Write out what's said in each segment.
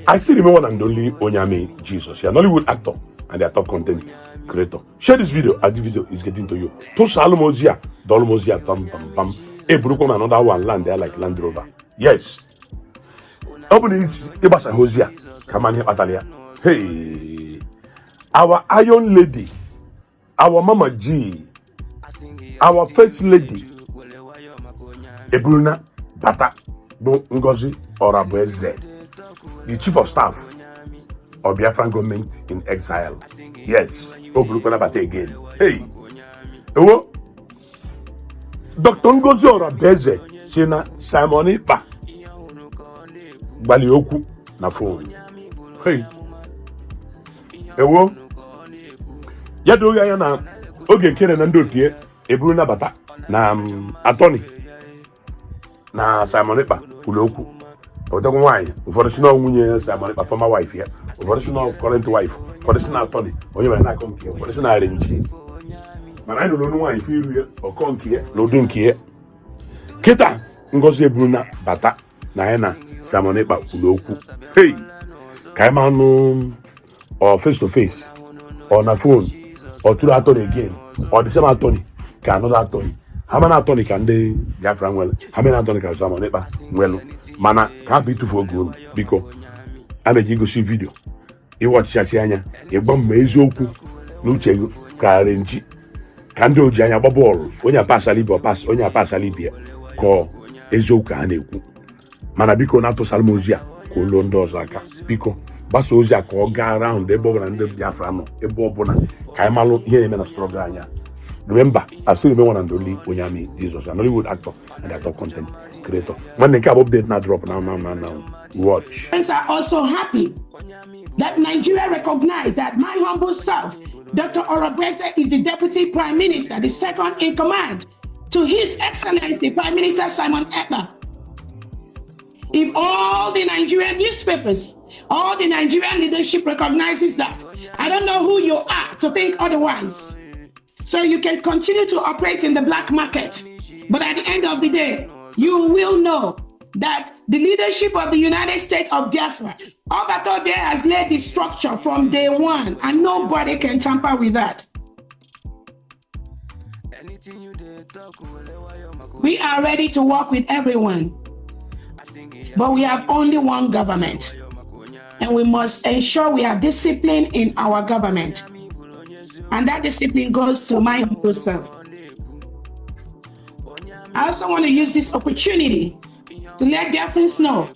I still remember one and only Onyame Jesus, an Hollywood actor and their top content creator. Share this video as the video is getting to you. To Salomozia, Dolmozia, bam, bam, bam. A Brooklyn, another one land there like Land Rover. Yes. Open is Ibasa Hosea. Come on here, Atalia. Hey, our Iron Lady, our Mama G, our First Lady, Ebruna Bata, Ngozi Orabueze, the Chief of Staff of Biafran government in exile. Yes, Obrukona Bata again. Hey, Dr. Ngozi Orabueze, Sina Simon Ekpa, Balioku na phone. Hey, Yado ya na oge Nkere na ndotie Ebruna Bata na attorney na Simon Ekpa Uloku. Otago nwanyị ụfọdụ si na nwunye Simon Ekpa former wife ya, ụfọdụ si na current wife, ụfọdụ si na attorney onye mere na akọ nke, ụfọdụ si na arrange. Mana anyị nọ nwanyị fi iru ya ọkọ nke ya na ụdị nke ya. Kịta Ngozi Ebruna Bata na ya na Simon Ekpa Uloku. Hey, ka anyị manụ or face to face or na phone or through attorney again or the same attorney ka another attorney. How many attorney can they Biafran well? How many attorney can Simon Ekpa well? Mana can't be too for good because I'm a go see video. You watch Shasianya, you bomb Mezoku, Nuchego, Karenji, Kando Janya Bobol, when you pass a libya pass, when you pass a libya, call Ezoka and Eku. Manabiko Nato Salmozia, Colondos Laka, Pico, Basozia, call go around the Bob and the Biafrano, a Bobona, Kaimalo, here in a struggle. Remember, I still remember one and only Onyame Jesus, an Hollywood actor and their top content creator. When the cap update now drop now. Watch. Friends are also happy that Nigeria recognized that my humble self, Dr. Orabueze, is the Deputy Prime Minister, the second in command to His Excellency Prime Minister Simon Ekpa. If all the Nigerian newspapers, all the Nigerian leadership recognizes that, I don't know who you are to think otherwise. So you can continue to operate in the black market. But at the end of the day, you will know that the leadership of the United States of Biafra, Obato there has laid the structure from day one, and nobody can tamper with that. We are ready to work with everyone, but we have only one government, and we must ensure we have discipline in our government. And that discipline goes to my humble self. I also want to use this opportunity to let Biafrans know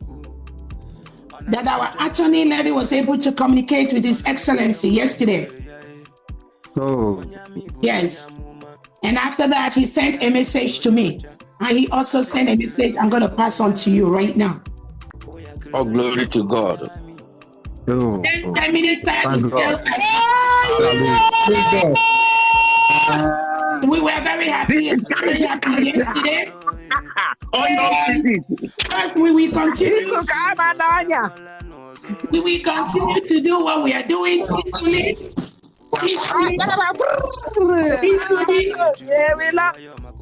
that our attorney Levy was able to communicate with His Excellency yesterday. Oh. Yes. And after that, he sent a message to me. And he also sent a message I'm going to pass on to you right now. Oh, glory to God. Oh. Prime Minister is we were very happy yesterday. We will continue. We will continue to do what we are doing peacefully.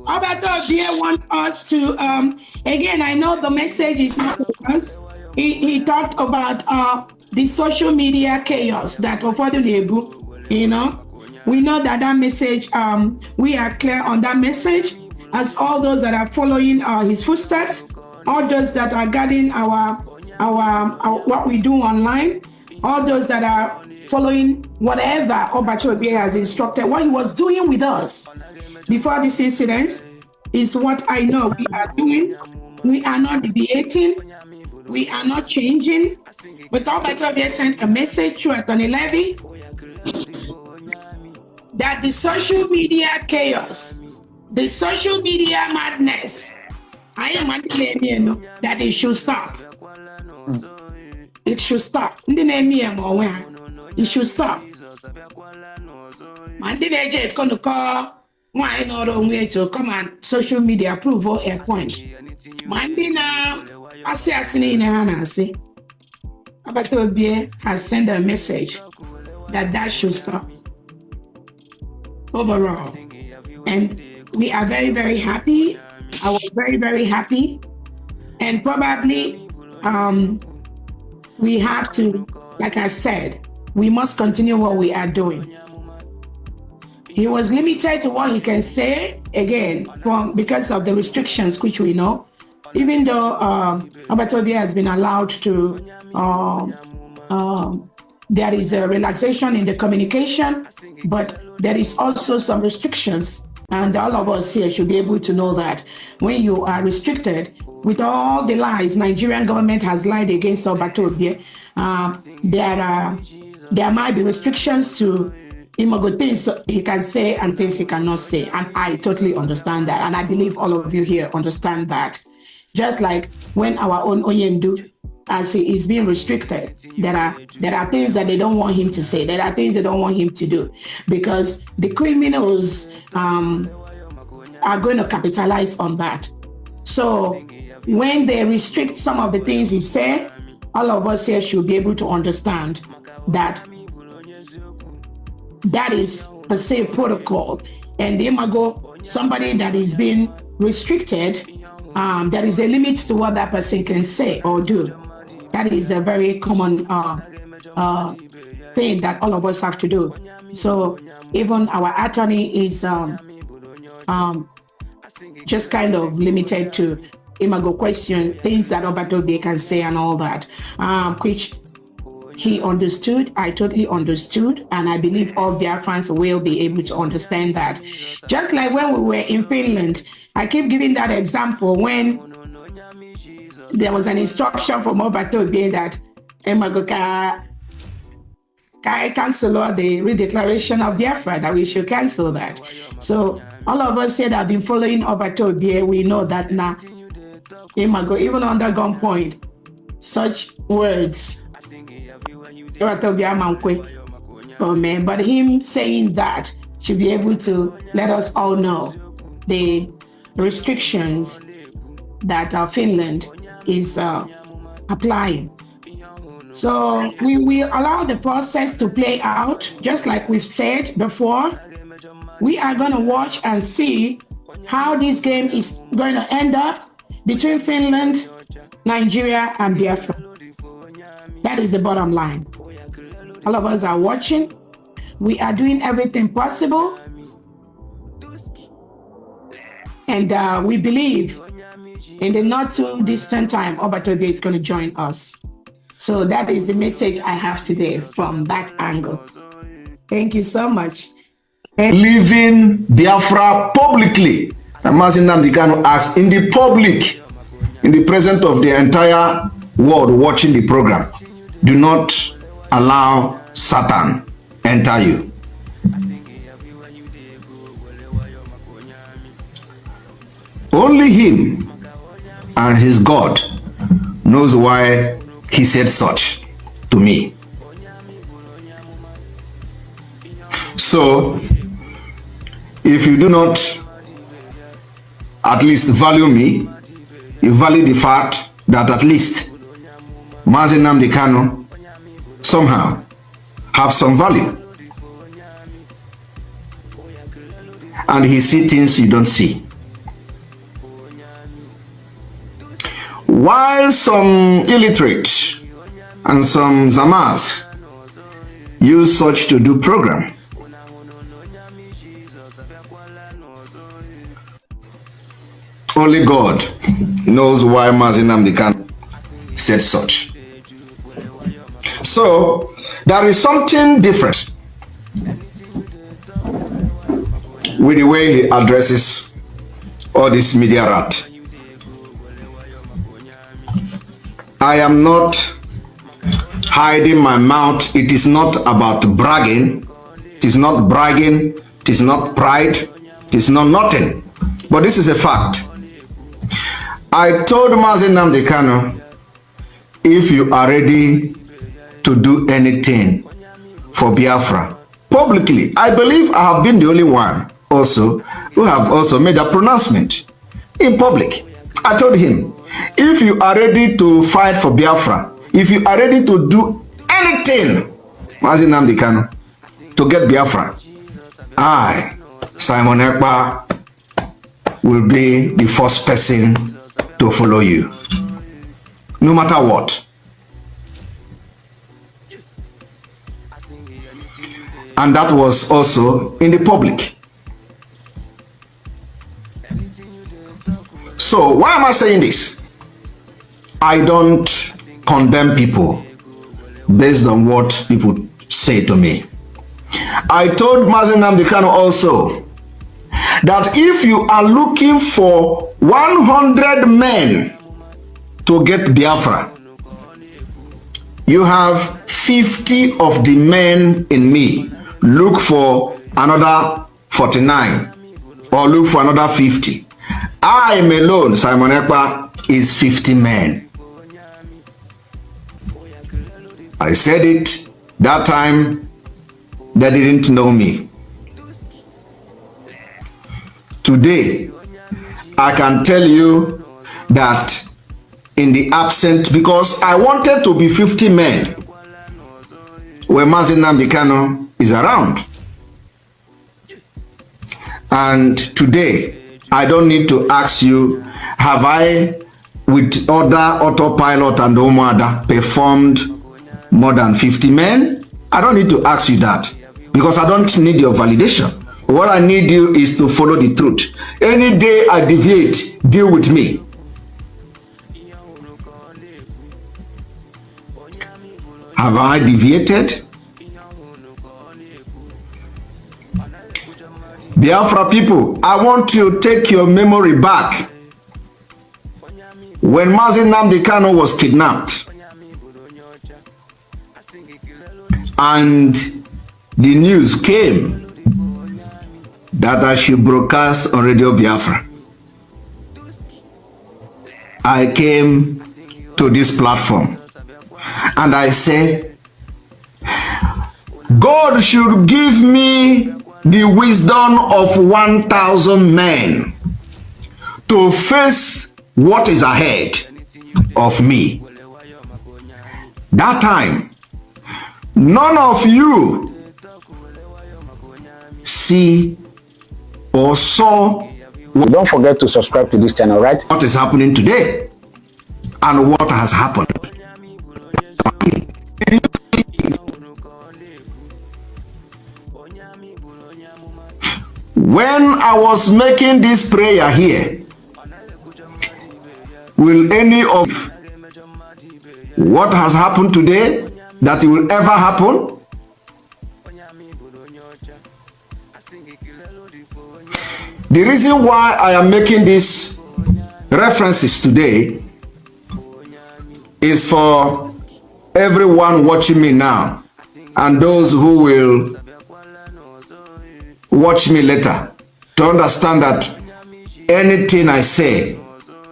Obato dear want us to again, I know the message is not for us. He talked about the social media chaos that Ofodu, you know. We know that message, we are clear on that message, as all those that are following his footsteps, all those that are guarding our what we do online, all those that are following whatever Obato has instructed. What he was doing with us before this incident is what I know we are doing. We are not deviating. We are not changing. But Obato sent a message to Attorney Levy that the social media chaos, the social media madness, I am that it should stop. It should stop. It should stop. Mandela is going to call why not on way to come on social media approval a point. Mandina, I say, Abatobie has sent a message that should stop. Overall, and we are very, very happy. I was very, very happy, and probably we have to, like I said, we must continue what we are doing. He was limited to what he can say, again, because of the restrictions, which we know. Even though Obatobia has been allowed to, there is a relaxation in the communication, but there is also some restrictions. And all of us here should be able to know that when you are restricted, with all the lies Nigerian government has lied against Obatobia, there might be restrictions to things he can say and things he cannot say. And I totally understand that. And I believe all of you here understand that. Just like when our own Oyendu, as he is being restricted, there are things that they don't want him to say. There are things they don't want him to do, because the criminals are going to capitalize on that. So when they restrict some of the things he said, all of us here should be able to understand that that is per se protocol. And the imago, somebody that is being restricted, there is a limit to what that person can say or do. That is a very common thing that all of us have to do. So even our attorney is just kind of limited to imago question, things that Obatobe can say and all that, which he understood. I totally understood, and I believe all Biafrans will be able to understand that. Just like when we were in Finland, I keep giving that example when there was an instruction from Obatobe that cancel the redeclaration of Biafra, that we should cancel that. So all of us here that have been following Obatobe, we know that now, even under gunpoint, such words, but him saying that should be able to let us all know the restrictions that Finland is applying. So we will allow the process to play out, just like we've said before. We are going to watch and see how this game is going to end up between Finland, Nigeria, and Biafra. That is the bottom line. All of us are watching. We are doing everything possible. And we believe in the not too distant time, Obatobe is going to join us. So that is the message I have today from that angle. Thank you so much. Leaving Biafra publicly. And Mazi Nnamdi Kanu asked in the public, in the presence of the entire world watching the program, do not allow Satan enter you. Only him and his God knows why he said such to me. So, if you do not at least value me, you value the fact that at least Mazi Nnamdi Kanu somehow have some value. And he sees things you don't see. While some illiterate and some Zamas use such to do program, only God knows why Mazi Nnamdi Kanu said such. So there is something different with the way he addresses all this media rat. I am not hiding my mouth. It is not about bragging. It is not bragging. It is not pride. It is not nothing. But this is a fact. I told Mazi Nnamdi Kanu, if you are ready to do anything for Biafra publicly, I believe I have been the only one also who have also made a pronouncement in public. I told him, if you are ready to fight for Biafra, if you are ready to do anything, Mazi Nnamdi Kanu, to get Biafra, I, Simon Ekpa, will be the first person to follow you, no matter what. And that was also in the public. So why am I saying this? I don't condemn people based on what people say to me. I told Mazi also that if you are looking for 100 men to get Biafra, you have 50 of the men in me. Look for another 49 or look for another 50. I am alone, Simon Ekpa, is 50 men. I said it that time. They didn't know me. Today, I can tell you that in the absent, because I wanted to be 50 men when Mazi is around. And today, I don't need to ask you, have I, with other autopilot and Omada, performed more than 50 men? I don't need to ask you that, because I don't need your validation. What I need you is to follow the truth. Any day I deviate, deal with me. Have I deviated? Biafra people, I want to take your memory back. When Mazi was kidnapped, and the news came that I should broadcast on Radio Biafra, I came to this platform and I say, God should give me the wisdom of 1,000 men to face what is ahead of me. That time, none of you see or saw. Don't forget to subscribe to this channel, right? What is happening today and what has happened. When I was making this prayer here, will any of what has happened today that it will ever happen? The reason why I am making these references today is for everyone watching me now and those who will watch me later to understand that anything I say,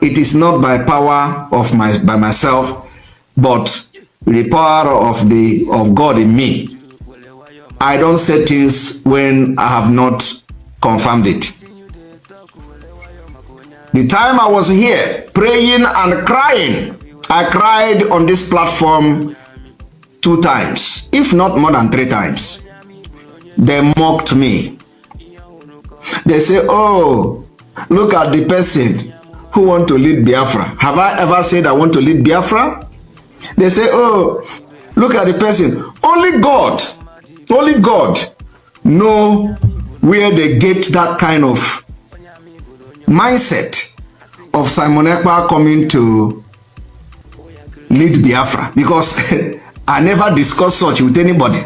it is not by power of by myself, but the power of God in me. I don't say things when I have not confirmed it. The time I was here praying and crying, I cried on this platform 2 times, if not more than 3 times. They mocked me. They say, oh, look at the person who want to lead Biafra. Have I ever said I want to lead Biafra? They say, oh, look at the person. Only God know where they get that kind of mindset of Simon Ekpa coming to lead Biafra, because I never discuss such with anybody.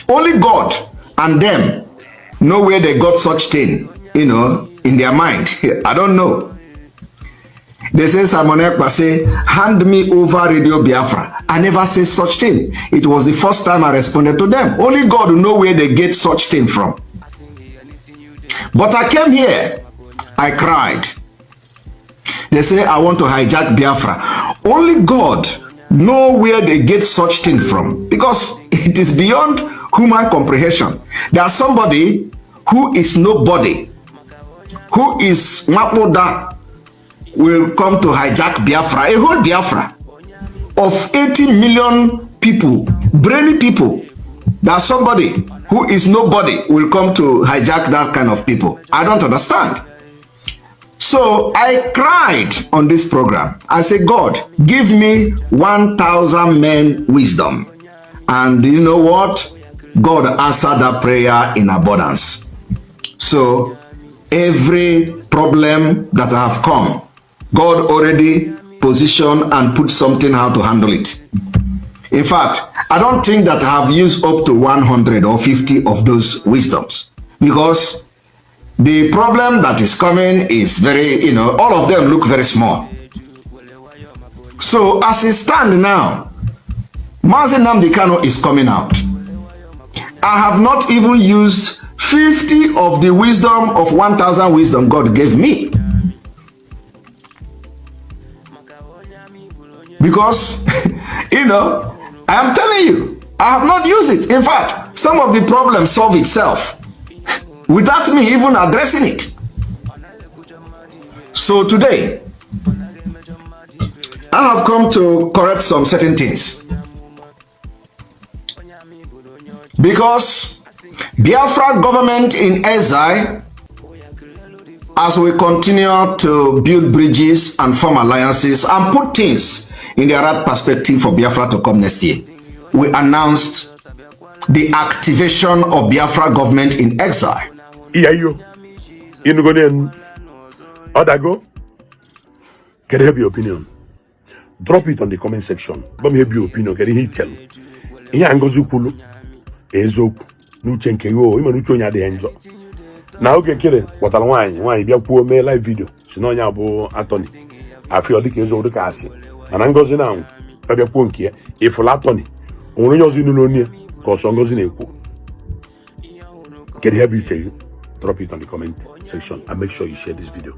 Only God and them know where they got such thing, in their mind. I don't know. They say Simon Ekpa say, hand me over Radio Biafra. I never say such thing. It was the first time I responded to them. Only God know where they get such thing from. But I came here, I cried. They say I want to hijack Biafra. Only God know where they get such thing from, because it is beyond human comprehension. There's somebody who is nobody, who is Mapoda, will come to hijack Biafra, a whole Biafra of 80 million people, brainy people. There's somebody who is nobody will come to hijack that kind of people. I don't understand. So I cried on this program. I said, God, give me 1,000 men wisdom. And you know what? God answered that prayer in abundance. So every problem that have come, God already positioned and put something how to handle it. In fact, I don't think that I have used up to 100 or 50 of those wisdoms, because the problem that is coming is very, all of them look very small. So as it stands now, Mazi Nnamdi Kanu is coming out. I have not even used 50 of the wisdom of 1,000 wisdom God gave me. Because, I am telling you, I have not used it. In fact, some of the problems solve itself without me even addressing it. So today, I have come to correct some certain things. Because Biafra government in exile, as we continue to build bridges and form alliances and put things in the right perspective for Biafra to come next year, we announced the activation of Biafra government in exile. Iyayo, Inugoden, Odago, can I have your opinion? Drop it on the comment section. Let me have your opinion. Can you tell? Iya Ngozi kwulu ezoku n'uche nke yo ime n'uche onye adịghị njọ. Na oge Nkere kpọtara nwaanyị bịa kwuo mee live video si na onye abụ atọni afọ dịka ezo dịka asị mana Ngozi na anwụ bịa kwuo nke ya ifụla atọni o nwere onye ọzọ n'ụlọ onye ka ọsọ Ngozi na-ekwu. Kedu ihe bụ iche gị? Drop it on the comment section and make sure you share this video.